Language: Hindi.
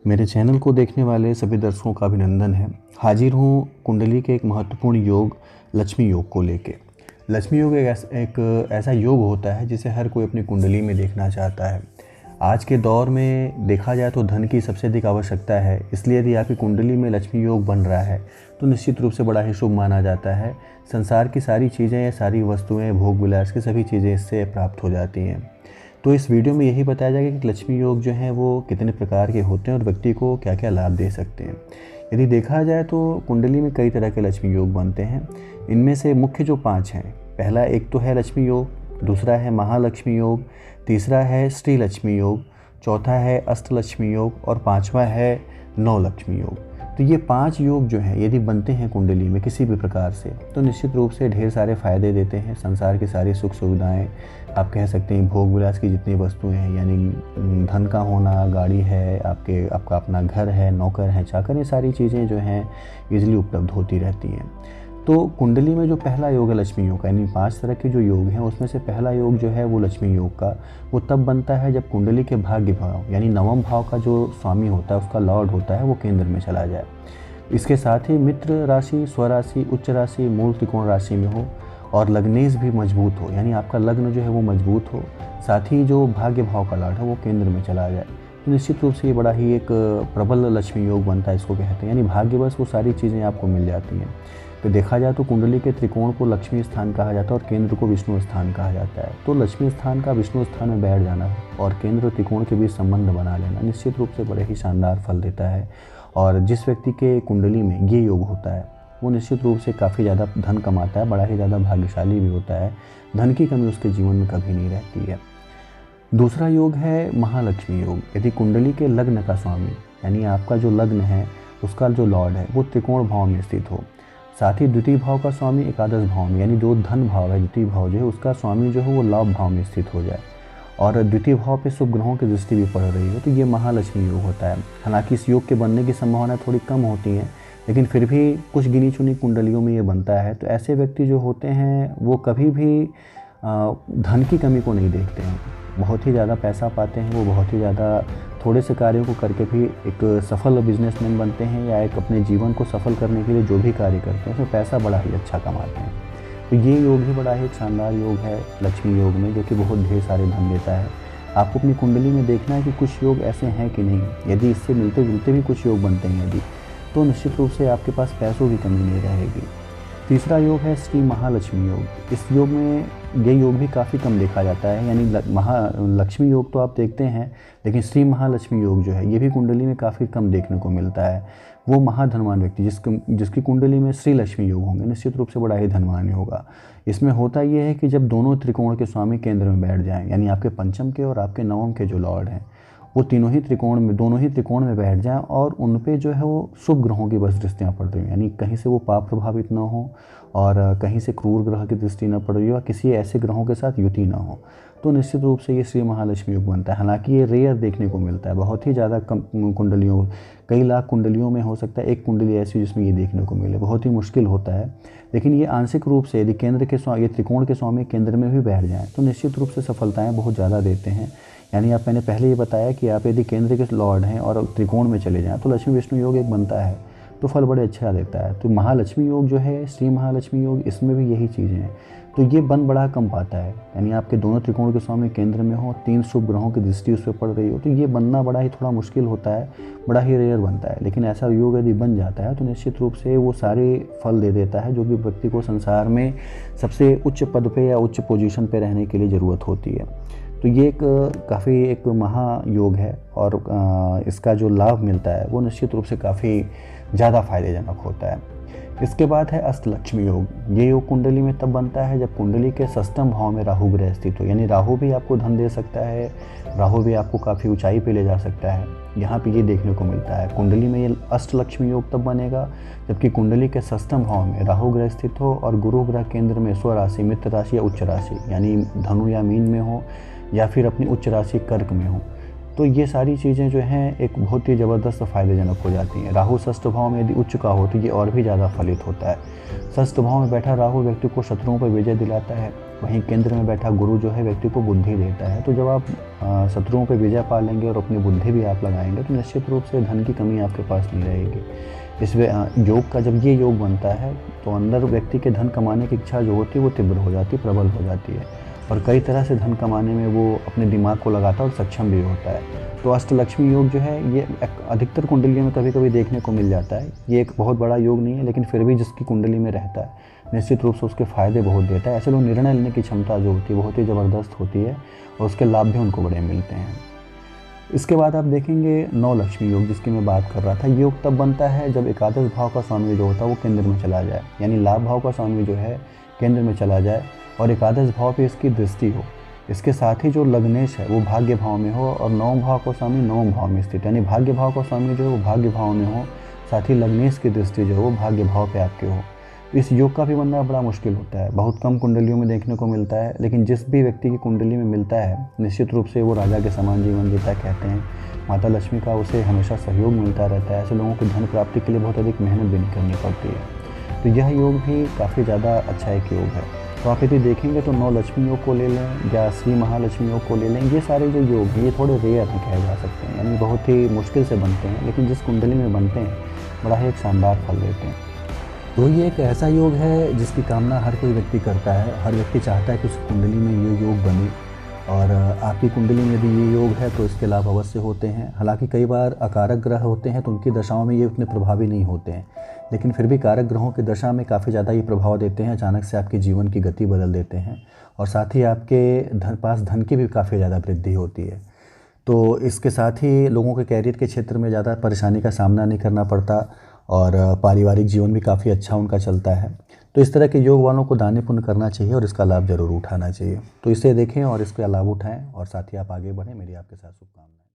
मेरे चैनल को देखने वाले सभी दर्शकों का अभिनंदन है। हाजिर हूँ कुंडली के एक महत्वपूर्ण योग लक्ष्मी योग को लेके। लक्ष्मी योग एक ऐसा योग होता है जिसे हर कोई अपनी कुंडली में देखना चाहता है। आज के दौर में देखा जाए तो धन की सबसे अधिक आवश्यकता है, इसलिए यदि आपकी कुंडली में लक्ष्मी योग बन रहा है तो निश्चित रूप से बड़ा ही शुभ माना जाता है। संसार की सारी चीज़ें या सारी वस्तुएँ, भोग विलास की सभी चीज़ें इससे प्राप्त हो जाती हैं। तो इस वीडियो में यही बताया जाएगा कि लक्ष्मी योग जो हैं वो कितने प्रकार के होते हैं और व्यक्ति को क्या क्या लाभ दे सकते हैं। यदि देखा जाए तो कुंडली में कई तरह के लक्ष्मी योग बनते हैं। इनमें से मुख्य जो 5 हैं, पहला एक तो है लक्ष्मी योग, दूसरा है महालक्ष्मी योग, तीसरा है श्री लक्ष्मी योग, चौथा है अष्टलक्ष्मी योग और पाँचवा है नवलक्ष्मी योग। तो ये 5 योग जो हैं यदि बनते हैं कुंडली में किसी भी प्रकार से तो निश्चित रूप से ढेर सारे फ़ायदे देते हैं। संसार की सारी सुख सुविधाएं, आप कह सकते हैं भोग विलास की जितनी वस्तुएं हैं, यानी धन का होना, गाड़ी है, आपका अपना घर है, नौकर है, चाकर, ये सारी चीज़ें जो हैं ईजिली उपलब्ध होती रहती हैं। तो कुंडली में जो पहला योग है लक्ष्मी योग का, यानी 5 तरह के जो योग हैं उसमें से पहला योग जो है वो लक्ष्मी योग का वो तब बनता है जब कुंडली के भाग्य भाव यानी नवम भाव का जो स्वामी होता है, उसका लॉर्ड होता है, वो केंद्र में चला जाए। इसके साथ ही मित्र राशि, स्वराशि, उच्च राशि, मूल त्रिकोण राशि में हो और लग्नेश भी मजबूत हो, यानी आपका लग्न जो है वो मजबूत हो, साथ ही जो भाग्य भाव का लॉर्ड है वो केंद्र में चला जाए, तो निश्चित रूप से ये बड़ा ही एक प्रबल लक्ष्मी योग बनता है, इसको कहते हैं। यानी भाग्यवश वो सारी चीज़ें आपको मिल जाती हैं। तो देखा जाए तो कुंडली के त्रिकोण को लक्ष्मी स्थान कहा जाता है और केंद्र को विष्णु स्थान कहा जाता है। तो लक्ष्मी स्थान का विष्णु स्थान में बैठ जाना और केंद्र और त्रिकोण के बीच संबंध बना लेना निश्चित रूप से बड़े ही शानदार फल देता है। और जिस व्यक्ति के कुंडली में ये योग होता है वो निश्चित रूप से काफ़ी ज़्यादा धन कमाता है, बड़ा ही ज़्यादा भाग्यशाली भी होता है। धन की कमी उसके जीवन में कभी नहीं रहती है। दूसरा योग है महालक्ष्मी योग। यदि कुंडली के लग्न का स्वामी यानी आपका जो लग्न है उसका जो लॉर्ड है वो त्रिकोण भाव में स्थित हो, साथ ही द्वितीय भाव का स्वामी एकादश भाव में, यानी जो धन भाव है द्वितीय भाव जो है उसका स्वामी जो है वो लाभ भाव में स्थित हो जाए और द्वितीय भाव पे शुभ ग्रहों की दृष्टि भी पड़ रही हो, तो ये महालक्ष्मी योग होता है। हालांकि इस योग के बनने की संभावना थोड़ी कम होती है, लेकिन फिर भी कुछ गिनी चुनी कुंडलियों में ये बनता है। तो ऐसे व्यक्ति जो होते हैं वो कभी भी धन की कमी को नहीं देखते हैं, बहुत ही ज़्यादा पैसा पाते हैं, वो बहुत ही ज़्यादा थोड़े से कार्यों को करके भी एक सफल बिजनेसमैन बनते हैं या एक अपने जीवन को सफल करने के लिए जो भी कार्य करते हैं उसमें पैसा बड़ा ही अच्छा कमाते हैं। तो ये योग भी बड़ा ही एक शानदार योग है लक्ष्मी योग में, जो कि बहुत ढेर सारे धन देता है। आपको अपनी कुंडली में देखना है कि कुछ योग ऐसे हैं कि नहीं, यदि इससे मिलते जुलते भी कुछ योग बनते हैं यदि, तो निश्चित रूप से आपके पास पैसों की कमी नहीं रहेगी। तीसरा योग है श्री महालक्ष्मी योग। इस योग में ये योग भी काफ़ी कम देखा जाता है, यानी महालक्ष्मी योग तो आप देखते हैं, लेकिन श्री महालक्ष्मी योग जो है ये भी कुंडली में काफ़ी कम देखने को मिलता है। वो महाधनवान व्यक्ति जिसकी कुंडली में श्री लक्ष्मी योग होंगे निश्चित रूप से बड़ा ही धनवान होगा। इसमें होता ये है कि जब दोनों त्रिकोण के स्वामी केंद्र में बैठ जाएं, यानी आपके पंचम के और आपके नवम के जो लॉर्ड हैं वो दोनों ही त्रिकोण में बैठ जाएं और उन पे जो है वो शुभ ग्रहों की बस दृष्टियाँ पड़ रही हैं, यानी कहीं से वो पाप प्रभावित ना हो और कहीं से क्रूर ग्रह की दृष्टि न पड़ रही हो, किसी ऐसे ग्रहों के साथ युति ना हो, तो निश्चित रूप से ये श्री महालक्ष्मी योग बनता है। हालांकि ये रेयर देखने को मिलता है, बहुत ही ज़्यादा कम कुंडलियों, कई लाख कुंडलियों में हो सकता है एक कुंडली ऐसी जिसमें ये देखने को मिले, बहुत ही मुश्किल होता है। लेकिन ये आंशिक रूप से यदि ये त्रिकोण के स्वामी केंद्र में भी बैठ जाएँ तो निश्चित रूप से सफलताएँ बहुत ज़्यादा देते हैं। यानी मैंने पहले ये बताया कि आप यदि केंद्र के लॉर्ड हैं और त्रिकोण में चले जाएँ तो लक्ष्मी विष्णु योग एक बनता है, तो फल बड़े अच्छा देता है। तो महालक्ष्मी योग जो है, श्री महालक्ष्मी योग, इसमें भी यही चीज़ें हैं। तो ये बन बड़ा कम पाता है, यानी आपके दोनों त्रिकोण के स्वामी केंद्र में हो, 3 शुभ ग्रहों की दृष्टि उस पर पड़ रही हो, तो ये बनना बड़ा ही थोड़ा मुश्किल होता है, बड़ा ही रेयर बनता है। लेकिन ऐसा योग यदि बन जाता है तो निश्चित रूप से वो सारे फल दे देता है जो कि व्यक्ति को संसार में सबसे उच्च पद पे या उच्च पोजीशन पे रहने के लिए ज़रूरत होती है। तो ये काफ़ी एक महायोग है और इसका जो लाभ मिलता है वो निश्चित रूप से काफ़ी ज़्यादा फायदेजनक होता है। इसके बाद है अष्टलक्ष्मी योग। ये योग कुंडली में तब बनता है जब कुंडली के षष्ठम भाव में राहु ग्रह स्थित हो, यानी राहु भी आपको धन दे सकता है, राहु भी आपको काफ़ी ऊंचाई पे ले जा सकता है। यहाँ पे ये देखने को मिलता है कुंडली में ये अष्टलक्ष्मी योग तब बनेगा जबकि कुंडली के षष्ठम भाव में राहु ग्रह स्थित हो और गुरु ग्रह केंद्र में स्वराशि, मित्र राशि या उच्च राशि यानी धनु या मीन में हो या फिर अपनी उच्च राशि कर्क में हो। तो ये सारी चीज़ें जो हैं एक बहुत ही ज़बरदस्त फ़ायदेजनक हो जाती हैं। राहु षष्ठ भाव में यदि उच्च का हो तो ये और भी ज़्यादा फलित होता है। षष्ठ भाव में बैठा राहु व्यक्ति को शत्रुओं पर विजय दिलाता है, वहीं केंद्र में बैठा गुरु जो है व्यक्ति को बुद्धि देता है। तो जब आप शत्रुओं पे विजय पा लेंगे और अपनी बुद्धि भी आप लगाएंगे तो निश्चित रूप से धन की कमी आपके पास नहीं रहेगी। इसमें योग का जब ये योग बनता है तो अंदर व्यक्ति के धन कमाने की इच्छा जो होती है वो तीव्र हो जाती है, प्रबल हो जाती है और कई तरह से धन कमाने में वो अपने दिमाग को लगाता है और सक्षम भी होता है। तो अष्टलक्ष्मी योग जो है ये अधिकतर कुंडलियों में कभी कभी देखने को मिल जाता है। ये एक बहुत बड़ा योग नहीं है, लेकिन फिर भी जिसकी कुंडली में रहता है निश्चित रूप से उसके फ़ायदे बहुत देता है। ऐसे लोग निर्णय लेने की क्षमता जो होती है बहुत ही ज़बरदस्त होती है और उसके लाभ भी उनको बड़े मिलते हैं। इसके बाद आप देखेंगे नौ लक्ष्मी योग जिसकी मैं बात कर रहा था। योग तब बनता है जब एकादश भाव का स्वामी जो होता है वो केंद्र में चला जाए, यानी लाभ भाव का स्वामी जो है केंद्र में चला जाए और एकादश भाव पे इसकी दृष्टि हो। इसके साथ ही जो लग्नेश है वो भाग्य भाव में हो और नवम भाव का स्वामी नवम भाव में स्थित, यानी भाग्य भाव का स्वामी जो है वो भाग्य भाव में हो, साथ ही लग्नेश की दृष्टि जो है वो भाग्य भाव पे आपके हो। इस योग का भी बनना बड़ा मुश्किल होता है, बहुत कम कुंडलियों में देखने को मिलता है, लेकिन जिस भी व्यक्ति की कुंडली में मिलता है निश्चित रूप से वो राजा के समान जीवन जीता कहते हैं। माता लक्ष्मी का उसे हमेशा सहयोग मिलता रहता है। ऐसे लोगों को धन प्राप्ति के लिए बहुत अधिक मेहनत भी नहीं करनी पड़ती है। तो यह योग भी काफ़ी ज़्यादा अच्छा एक योग है। तो आप यदि देखेंगे तो नौ लक्ष्मी योग को ले लें या श्री महालक्ष्मी योग को ले लें, ये सारे जो योग हैं ये थोड़े रेयर हैं कहे जा सकते हैं, यानी बहुत ही मुश्किल से बनते हैं, लेकिन जिस कुंडली में बनते हैं बड़ा ही एक शानदार फल देते हैं। तो ये एक ऐसा योग है जिसकी कामना हर कोई व्यक्ति करता है। हर व्यक्ति चाहता है कि उस कुंडली में ये योग बने और आपकी कुंडली में भी ये योग है तो इसके लाभ अवश्य होते हैं। हालांकि कई बार अकारक ग्रह होते हैं तो उनकी दशाओं में ये उतने प्रभावी नहीं होते हैं, लेकिन फिर भी कारक ग्रहों की दशा में काफ़ी ज़्यादा ये प्रभाव देते हैं। अचानक से आपके जीवन की गति बदल देते हैं और साथ ही आपके पास धन की भी काफ़ी ज़्यादा वृद्धि होती है। तो इसके साथ ही लोगों के कैरियर के क्षेत्र में ज़्यादा परेशानी का सामना नहीं करना पड़ता और पारिवारिक जीवन भी काफ़ी अच्छा उनका चलता है। तो इस तरह के योग वालों को दान पुण्य करना चाहिए और इसका लाभ ज़रूर उठाना चाहिए। तो इसे देखें और इसका लाभ उठाएं और साथ ही आप आगे बढ़ें। मेरी आपके साथ शुभकामनाएं।